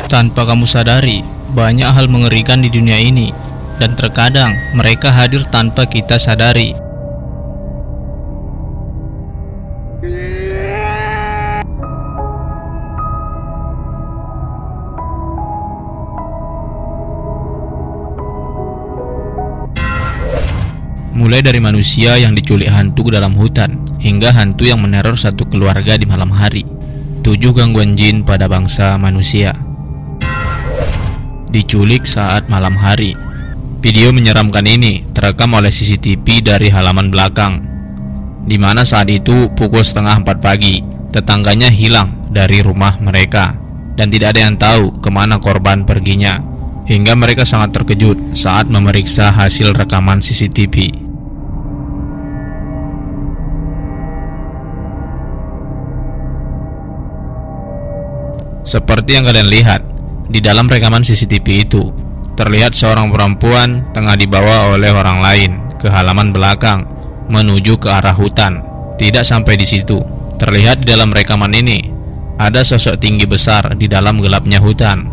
Tanpa kamu sadari, banyak hal mengerikan di dunia ini, dan terkadang mereka hadir tanpa kita sadari. Mulai dari manusia yang diculik hantu ke dalam hutan, hingga hantu yang meneror satu keluarga di malam hari. 7 gangguan jin pada bangsa manusia. Diculik saat malam hari. Video menyeramkan ini terekam oleh CCTV dari halaman belakang, di mana saat itu pukul setengah 4 pagi, tetangganya hilang dari rumah mereka, dan tidak ada yang tahu kemana korban perginya, hingga mereka sangat terkejut saat memeriksa hasil rekaman CCTV. Seperti yang kalian lihat, di dalam rekaman CCTV itu, terlihat seorang perempuan tengah dibawa oleh orang lain ke halaman belakang menuju ke arah hutan. Tidak sampai di situ, terlihat di dalam rekaman ini ada sosok tinggi besar di dalam gelapnya hutan,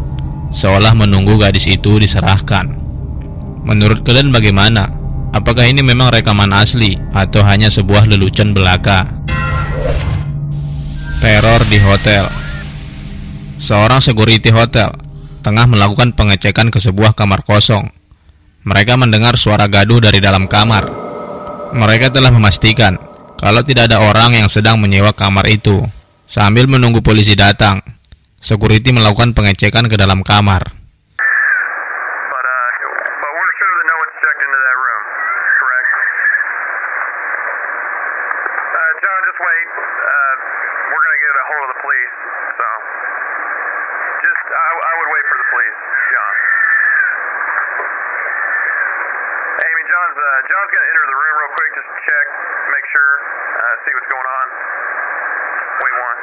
seolah menunggu gadis itu diserahkan. Menurut kalian bagaimana? Apakah ini memang rekaman asli atau hanya sebuah lelucon belaka? Teror di hotel. Seorang security hotel tengah melakukan pengecekan ke sebuah kamar kosong. Mereka mendengar suara gaduh dari dalam kamar. Mereka telah memastikan kalau tidak ada orang yang sedang menyewa kamar itu. Sambil menunggu polisi datang, security melakukan pengecekan ke dalam kamar. John's gonna enter the room real quick, just check, make sure, see what's going on. Wait one.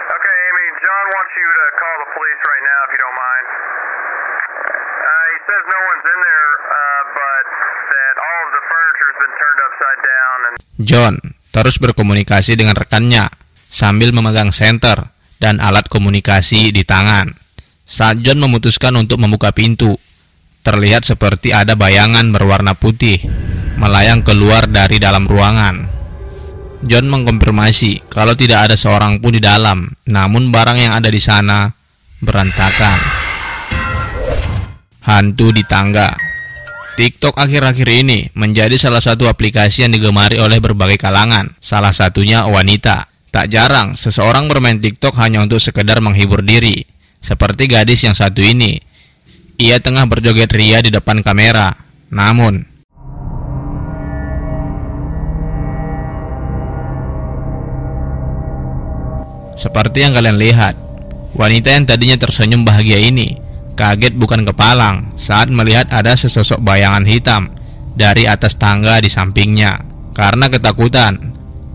Okay, Amy, John wants you to call the police right now if you don't mind. He says no one's in there, but that all of the furniture has been turned upside down. John terus berkomunikasi dengan rekannya sambil memegang senter dan alat komunikasi di tangan. Saat John memutuskan untuk membuka pintu, terlihat seperti ada bayangan berwarna putih melayang keluar dari dalam ruangan. John mengkonfirmasi kalau tidak ada seorang pun di dalam, namun barang yang ada di sana berantakan. Hantu di tangga. TikTok akhir-akhir ini menjadi salah satu aplikasi yang digemari oleh berbagai kalangan, salah satunya wanita. Tak jarang seseorang bermain TikTok hanya untuk sekedar menghibur diri, seperti gadis yang satu ini. Ia tengah berjoget ria di depan kamera. Namun, seperti yang kalian lihat, wanita yang tadinya tersenyum bahagia ini kaget bukan kepalang saat melihat ada sesosok bayangan hitam dari atas tangga di sampingnya. Karena ketakutan,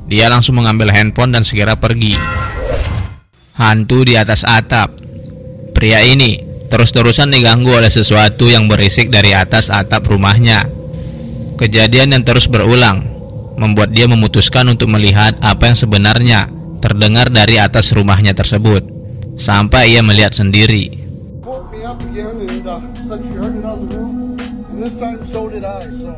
dia langsung mengambil handphone dan segera pergi. Hantu di atas atap. Pria ini terus-terusan diganggu oleh sesuatu yang berisik dari atas atap rumahnya. Kejadian yang terus berulang membuat dia memutuskan untuk melihat apa yang sebenarnya terdengar dari atas rumahnya tersebut. Sampai ia melihat sendiri. Up again, and said she heard it out of the room, and this time so did I. So,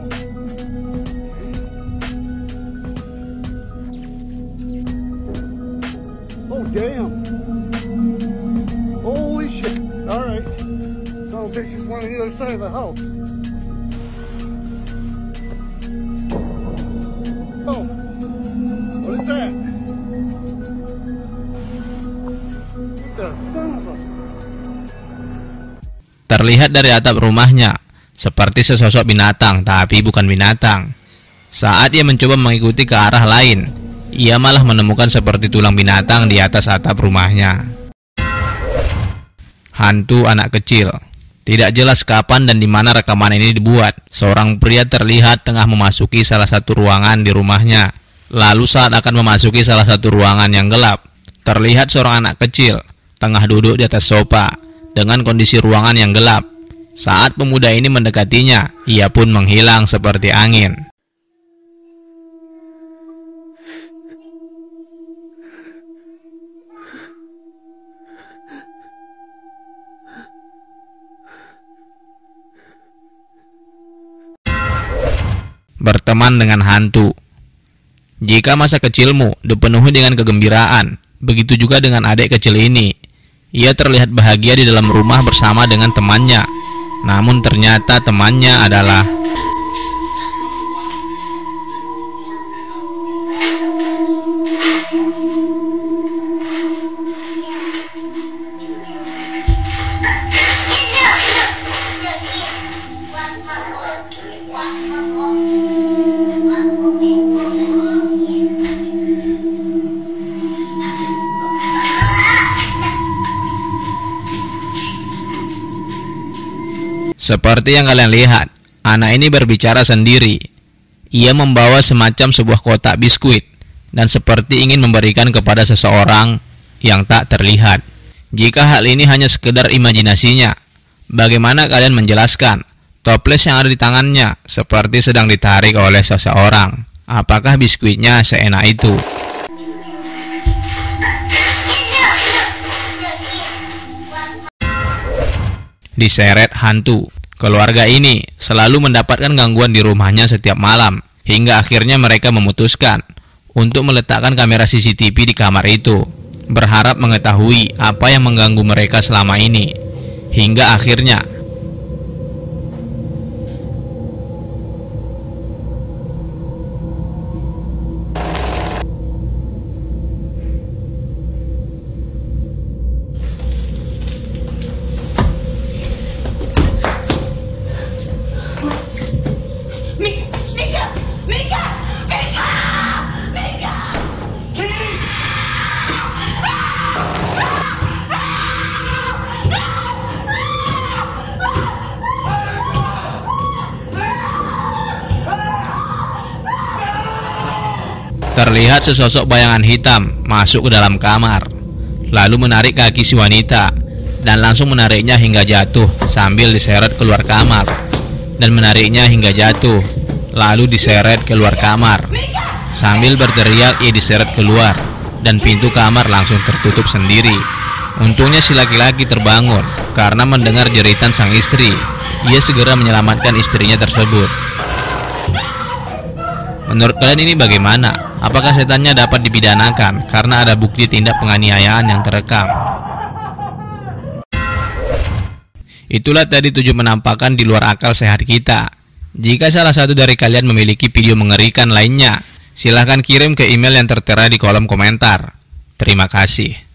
oh damn! Holy shit! All right, so I think she's one on the other side of the house. Oh, what is that? What the son of a... Terlihat dari atap rumahnya seperti sesosok binatang, tapi bukan binatang. Saat ia mencoba mengikuti ke arah lain, ia malah menemukan seperti tulang binatang di atas atap rumahnya. Hantu anak kecil. Tidak jelas kapan dan di mana rekaman ini dibuat. Seorang pria terlihat tengah memasuki salah satu ruangan di rumahnya. Lalu saat akan memasuki salah satu ruangan yang gelap, terlihat seorang anak kecil tengah duduk di atas sofa dengan kondisi ruangan yang gelap. Saat pemuda ini mendekatinya, ia pun menghilang seperti angin. Berteman dengan hantu. Jika masa kecilmu dipenuhi dengan kegembiraan, begitu juga dengan adik kecil ini. Ia terlihat bahagia di dalam rumah bersama dengan temannya. Namun ternyata temannya adalah seperti yang kalian lihat. Anak ini berbicara sendiri. Ia membawa semacam sebuah kotak biskuit dan seperti ingin memberikan kepada seseorang yang tak terlihat. Jika hal ini hanya sekedar imajinasinya, bagaimana kalian menjelaskan toples yang ada di tangannya seperti sedang ditarik oleh seseorang? Apakah biskuitnya seenak itu? Diseret hantu. Keluarga ini selalu mendapatkan gangguan di rumahnya setiap malam, hingga akhirnya mereka memutuskan untuk meletakkan kamera CCTV di kamar itu, berharap mengetahui apa yang mengganggu mereka selama ini. Hingga akhirnya terlihat sesosok bayangan hitam masuk ke dalam kamar, lalu menarik kaki si wanita dan langsung menariknya hingga jatuh sambil diseret keluar kamar, dan menariknya hingga jatuh lalu diseret keluar kamar. Sambil berteriak ia diseret keluar dan pintu kamar langsung tertutup sendiri. Untungnya si laki-laki terbangun karena mendengar jeritan sang istri. Ia segera menyelamatkan istrinya tersebut. Menurut kalian ini bagaimana? Apakah setannya dapat dipidanakan karena ada bukti tindak penganiayaan yang terekam? Itulah tadi 7 penampakan di luar akal sehat kita. Jika salah satu dari kalian memiliki video mengerikan lainnya, silahkan kirim ke email yang tertera di kolom komentar. Terima kasih.